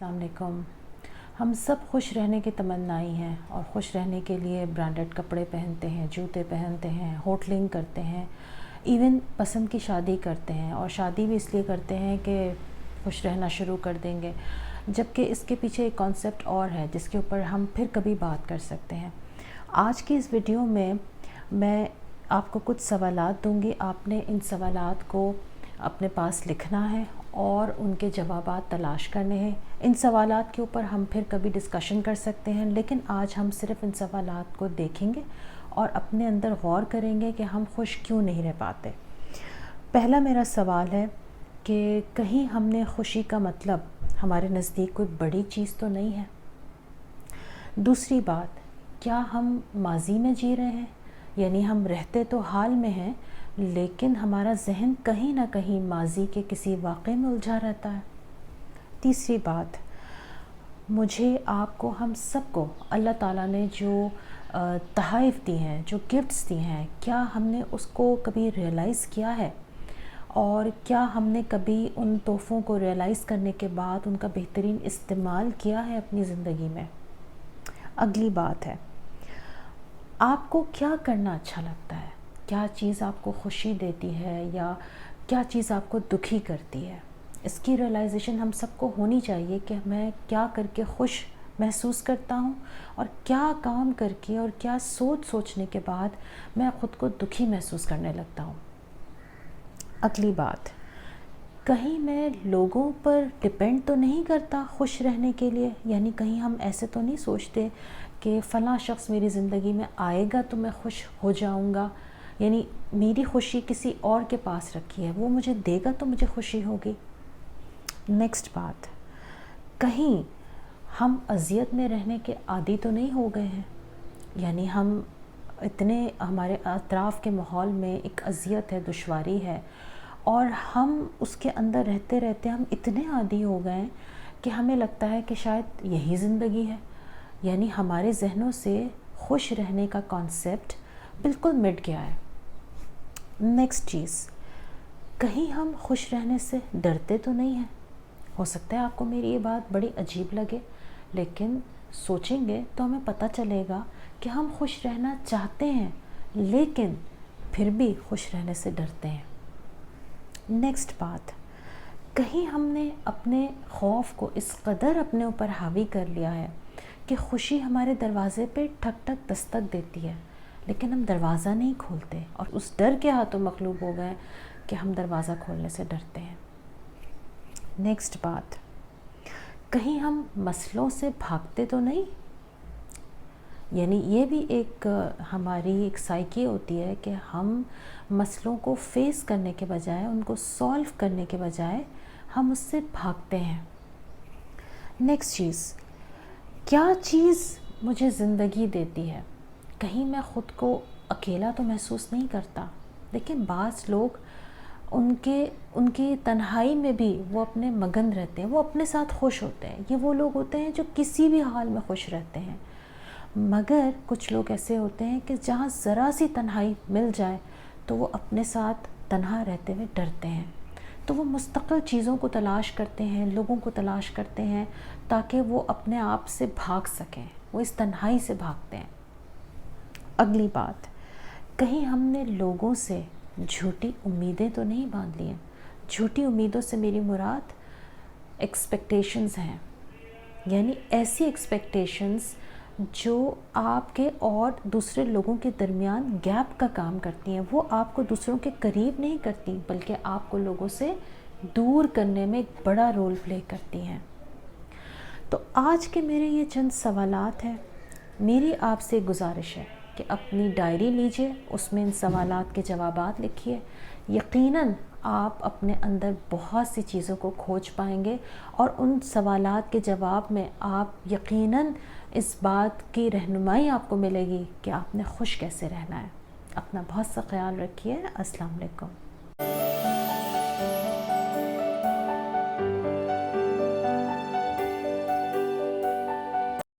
السلام علیکم۔ ہم سب خوش رہنے کی تمنائی ہیں اور خوش رہنے کے لیے برانڈڈ کپڑے پہنتے ہیں، جوتے پہنتے ہیں، ہوٹلنگ کرتے ہیں، ایون پسند کی شادی کرتے ہیں، اور شادی بھی اس لیے کرتے ہیں کہ خوش رہنا شروع کر دیں گے، جبکہ اس کے پیچھے ایک کانسیپٹ اور ہے جس کے اوپر ہم پھر کبھی بات کر سکتے ہیں۔ آج کی اس ویڈیو میں آپ کو کچھ سوالات دوں گی، آپ نے ان سوالات کو اپنے پاس لکھنا ہے اور ان کے جوابات تلاش کرنے ہیں۔ ان سوالات کے اوپر ہم پھر کبھی ڈسکشن کر سکتے ہیں، لیکن آج ہم صرف ان سوالات کو دیکھیں گے اور اپنے اندر غور کریں گے کہ ہم خوش کیوں نہیں رہ پاتے۔ پہلا میرا سوال ہے کہ کہیں ہم نے خوشی کا مطلب ہمارے نزدیک کوئی بڑی چیز تو نہیں ہے؟ دوسری بات، کیا ہم ماضی میں جی رہے ہیں؟ یعنی ہم رہتے تو حال میں ہیں لیکن ہمارا ذہن کہیں نہ کہیں ماضی کے کسی واقعے میں الجھا رہتا ہے۔ تیسری بات، مجھے، آپ کو، ہم سب کو اللہ تعالیٰ نے جو تحائف دی ہیں، جو گفٹس دی ہیں، کیا ہم نے اس کو کبھی ریئلائز کیا ہے؟ اور کیا ہم نے کبھی ان تحفوں کو ریئلائز کرنے کے بعد ان کا بہترین استعمال کیا ہے اپنی زندگی میں؟ اگلی بات ہے، آپ کو کیا کرنا اچھا لگتا ہے؟ کیا چیز آپ کو خوشی دیتی ہے یا کیا چیز آپ کو دکھی کرتی ہے؟ اس کی ریئلائزیشن ہم سب کو ہونی چاہیے کہ میں کیا کر کے خوش محسوس کرتا ہوں اور کیا کام کر کے اور کیا سوچنے کے بعد میں خود کو دکھی محسوس کرنے لگتا ہوں۔ اگلی بات، کہیں میں لوگوں پر ڈپینڈ تو نہیں کرتا خوش رہنے کے لیے؟ یعنی کہیں ہم ایسے تو نہیں سوچتے کہ فلاں شخص میری زندگی میں آئے گا تو میں خوش ہو جاؤں گا، یعنی میری خوشی کسی اور کے پاس رکھی ہے، وہ مجھے دے گا تو مجھے خوشی ہوگی۔ نیکسٹ بات، کہیں ہم اذیت میں رہنے کے عادی تو نہیں ہو گئے ہیں؟ یعنی ہم اتنے، ہمارے اطراف کے ماحول میں ایک اذیت ہے، دشواری ہے، اور ہم اس کے اندر رہتے رہتے ہم اتنے عادی ہو گئے ہیں کہ ہمیں لگتا ہے کہ شاید یہی زندگی ہے۔ یعنی ہمارے ذہنوں سے خوش رہنے کا کانسیپٹ بالکل مٹ گیا ہے۔ نیکسٹ چیز، کہیں ہم خوش رہنے سے ڈرتے تو نہیں ہیں؟ ہو سکتا ہے آپ کو میری یہ بات بڑی عجیب لگے، لیکن سوچیں گے تو ہمیں پتہ چلے گا کہ ہم خوش رہنا چاہتے ہیں لیکن پھر بھی خوش رہنے سے ڈرتے ہیں۔ نیکسٹ بات، کہیں ہم نے اپنے خوف کو اس قدر اپنے اوپر حاوی کر لیا ہے کہ خوشی ہمارے دروازے پہ ٹھک ٹھک دستک دیتی ہے لیکن ہم دروازہ نہیں کھولتے، اور اس ڈر کے ہاتھوں مغلوب ہو گئے کہ ہم دروازہ کھولنے سے ڈرتے ہیں۔ نیکسٹ بات، کہیں ہم مسئلوں سے بھاگتے تو نہیں؟ یعنی یہ بھی ایک ہماری ایک سائیکی ہوتی ہے کہ ہم مسئلوں کو فیس کرنے کے بجائے، ان کو سولو کرنے کے بجائے ہم اس سے بھاگتے ہیں۔ نیکسٹ چیز، کیا چیز مجھے زندگی دیتی ہے؟ کہیں میں خود کو اکیلا تو محسوس نہیں کرتا، لیکن بعض لوگ ان کی تنہائی میں بھی وہ اپنے مگن رہتے ہیں، وہ اپنے ساتھ خوش ہوتے ہیں۔ یہ وہ لوگ ہوتے ہیں جو کسی بھی حال میں خوش رہتے ہیں، مگر کچھ لوگ ایسے ہوتے ہیں کہ جہاں ذرا سی تنہائی مل جائے تو وہ اپنے ساتھ تنہا رہتے ہوئے ڈرتے ہیں، تو وہ مستقل چیزوں کو تلاش کرتے ہیں، لوگوں کو تلاش کرتے ہیں تاکہ وہ اپنے آپ سے بھاگ سکیں، وہ اس تنہائی سے بھاگتے ہیں۔ اگلی بات، کہیں ہم نے لوگوں سے جھوٹی امیدیں تو نہیں باندھ لی ہیں؟ جھوٹی امیدوں سے میری مراد ایکسپیکٹیشنز ہیں، یعنی ایسی ایکسپیکٹیشنز جو آپ کے اور دوسرے لوگوں کے درمیان گیپ کا کام کرتی ہیں۔ وہ آپ کو دوسروں کے قریب نہیں کرتی بلکہ آپ کو لوگوں سے دور کرنے میں ایک بڑا رول پلے کرتی ہیں۔ تو آج کے میرے یہ چند سوالات ہیں۔ میری آپ سے گزارش ہے کہ اپنی ڈائری لیجئے، اس میں ان سوالات کے جوابات لکھیے۔ یقیناً آپ اپنے اندر بہت سی چیزوں کو کھوج پائیں گے اور ان سوالات کے جواب میں آپ یقیناً اس بات کی رہنمائی آپ کو ملے گی کہ آپ نے خوش کیسے رہنا ہے۔ اپنا بہت سا خیال رکھیے۔ السلام علیکم۔